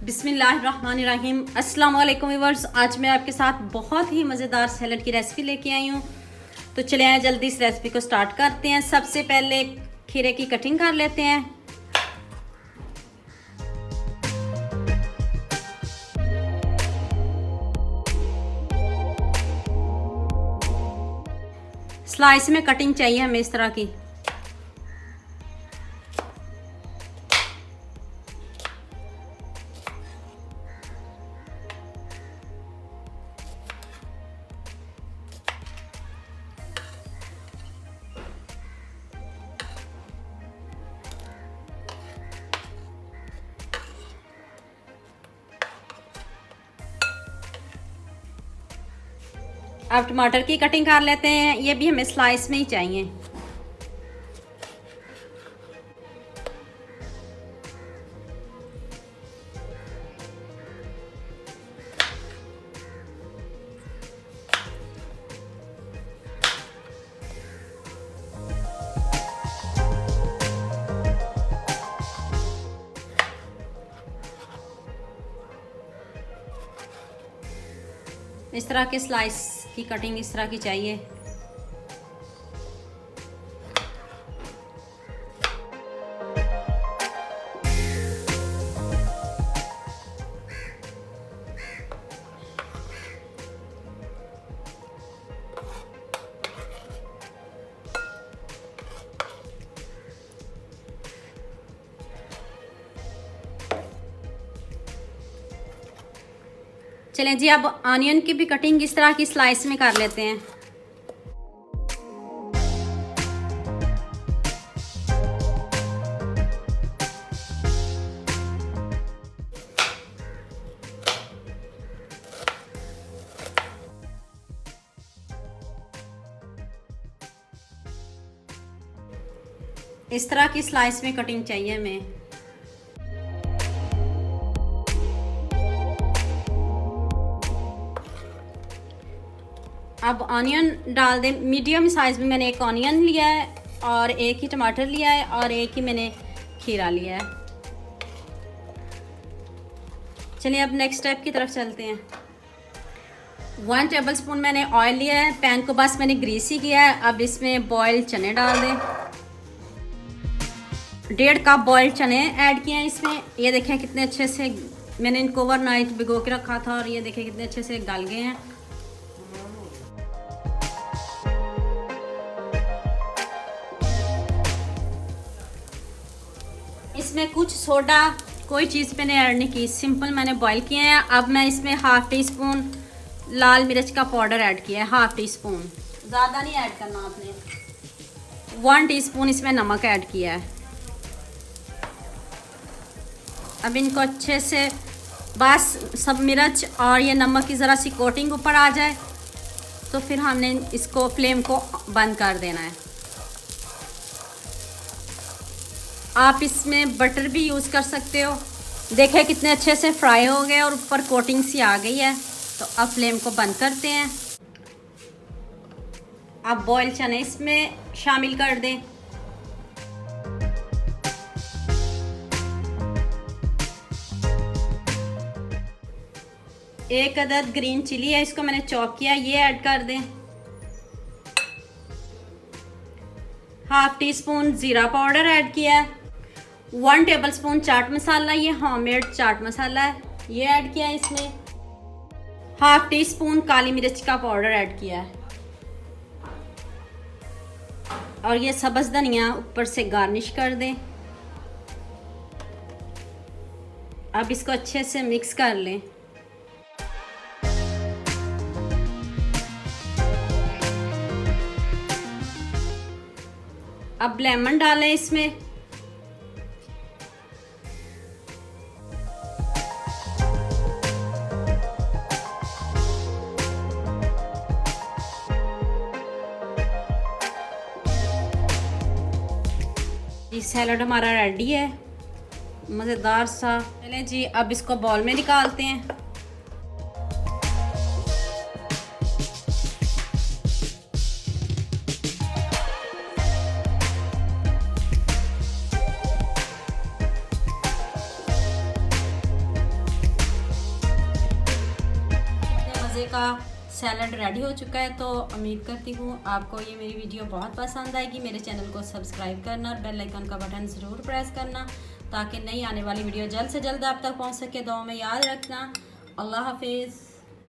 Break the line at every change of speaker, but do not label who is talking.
बिस्मिल्लाहिर्रहमानिर्रहीम। अस्सलाम वालेकुम व्यूअर्स। आज मैं आपके साथ बहुत ही मज़ेदार सैलड की रेसिपी लेके आई हूँ। तो चले आए जल्दी इस रेसिपी को स्टार्ट करते हैं। सबसे पहले खीरे की कटिंग कर लेते हैं। स्लाइस में कटिंग चाहिए हमें इस तरह की। अब टमाटर की कटिंग कर लेते हैं। ये भी हमें स्लाइस में ही चाहिए। इस तरह के स्लाइस की कटिंग इस तरह की चाहिए। चलें जी, अब ऑनियन की भी कटिंग इस तरह की स्लाइस में कर लेते हैं। इस तरह की स्लाइस में कटिंग चाहिए हमें। अब ऑनियन डाल दें। मीडियम साइज़ में मैंने एक ऑनियन लिया है और एक ही टमाटर लिया है और एक ही मैंने खीरा लिया है। चलिए अब नेक्स्ट स्टेप की तरफ चलते हैं। 1 टेबलस्पून मैंने ऑयल लिया है। पैन को बस मैंने ग्रीस ही किया है। अब इसमें बॉयल चने डाल दें। 1.5 कप बॉयल चने ऐड किए हैं इसमें। ये देखें कितने अच्छे से मैंने इनको ओवरनाइट भिगो के रखा था और ये देखें कितने अच्छे से गल गए हैं। इसमें कुछ सोडा कोई चीज़ मैंने ऐड नहीं की, सिंपल मैंने बॉईल किए हैं। अब मैं इसमें 1/2 टीस्पून लाल मिर्च का पाउडर ऐड किया है। 1/2 टीस्पून, ज़्यादा नहीं ऐड करना आपने। 1 टीस्पून इसमें नमक ऐड किया है। अब इनको अच्छे से बस सब मिर्च और ये नमक की ज़रा सी कोटिंग ऊपर आ जाए तो फिर हमने इसको फ्लेम को बंद कर देना है। आप इसमें बटर भी यूज़ कर सकते हो। देखें कितने अच्छे से फ्राई हो गए और ऊपर कोटिंग सी आ गई है। तो अब फ्लेम को बंद करते हैं। अब बॉयल चने इसमें शामिल कर दें। एक अदद ग्रीन चिली है, इसको मैंने चॉप किया, ये ऐड कर दें। 1/2 टीस्पून ज़ीरा पाउडर ऐड किया है। 1 टेबलस्पून चाट मसाला, ये होममेड चाट मसाला है, ये ऐड किया है इसमें। 1/2 टीस्पून काली मिर्च का पाउडर ऐड किया है और ये सब्ज़ धनिया ऊपर से गार्निश कर दें। अब इसको अच्छे से मिक्स कर लें। अब लेमन डालें इसमें। ये सैलड हमारा रेडी है, मज़ेदार सा। चलें जी, अब इसको बाउल में निकालते हैं। का सैलड रेडी हो चुका है। तो उम्मीद करती हूँ आपको ये मेरी वीडियो बहुत पसंद आएगी। मेरे चैनल को सब्सक्राइब करना और बेल आइकन का बटन ज़रूर प्रेस करना ताकि नई आने वाली वीडियो जल्द से जल्द आप तक पहुँच सके। दुआ में याद रखना। अल्लाह हाफिज़।